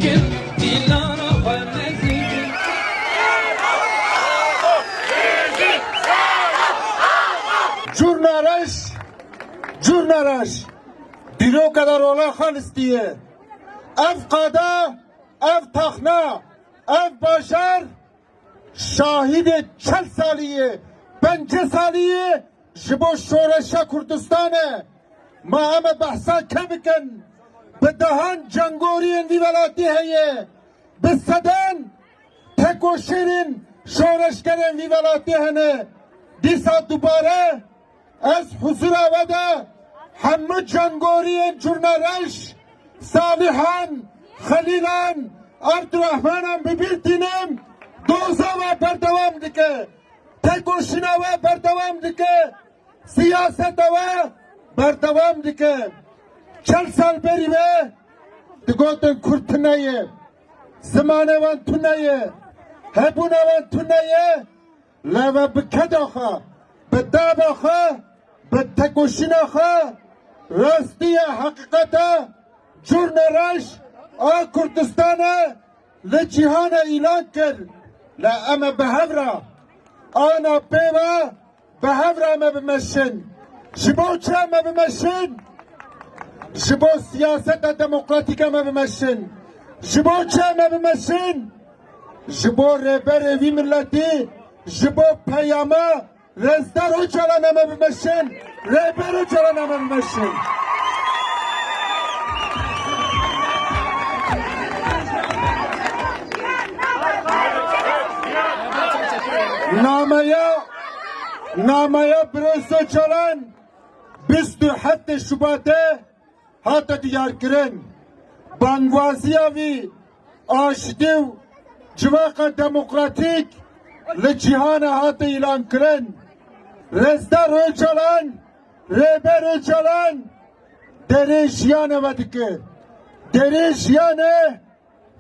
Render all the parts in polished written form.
نزیکن دیلارا و نزیکن جورنارش دیرو kadar ola خان istiye ev kada ev taxna ev başar şahid 40 saliye 5 saliye jibo şoreşa Kurdistan'e ma eme bahsa kebiken bedahan cangoriyen vi velati heye besadan tekoşerin şoreşkeren vi velati hene disa dubare ez huzura veda Hammı cangoriyen Curnaraş Salihan Halilan Abdurrahmanan bibirtinem doza ve berdevam dike tekoşina ve berdevam dike siyasete ve berdevam dike 40 sal beri ve digoten kurtneye zamane van tuneye hebuna van tuneye leve bikedaha bedabaha betekoşinaha rastiye hakikate Curnaraş a Kurdistan'a le cihana ilan kir la eme behevra ana peva behevra me bimeşin jibo çe me bimeşin jibo siyasete demokratike me bimeşin jibo çe me bimeşin jibo reber evi milleti jibo peyama rezdar hocalarına me bimeşin reber hocalarına me bimeşin namaya Brüssel çalan 27 Şubat'ta hatta diyar kirin banvaziya vi aşdiv civaka demokratik le cihana hatta ilan kirin rezdar ölçalan reber ölçalan derejiyane vedike derejiyane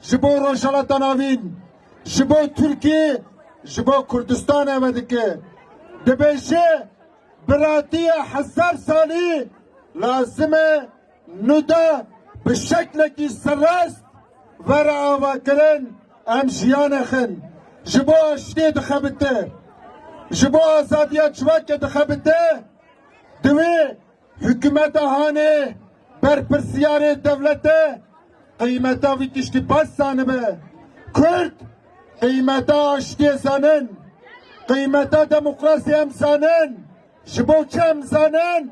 jibo roşalatan avin jibo Türkiye jibo Kurdistan evedike dibêje biratiye 1000 salî lazim e nuda bi şeklekî serrast were avakirin em jiyana xin ji bo aştiyê dixebite ji bo azadiya civakê dixebite divê hikûmeta hanê berpirsiyarê devletê qîmeta wî tiştî baş zanibe Kurd kıymeta aştiye zanen, kıymeta demokrasi emzanen, jibo çem zanen,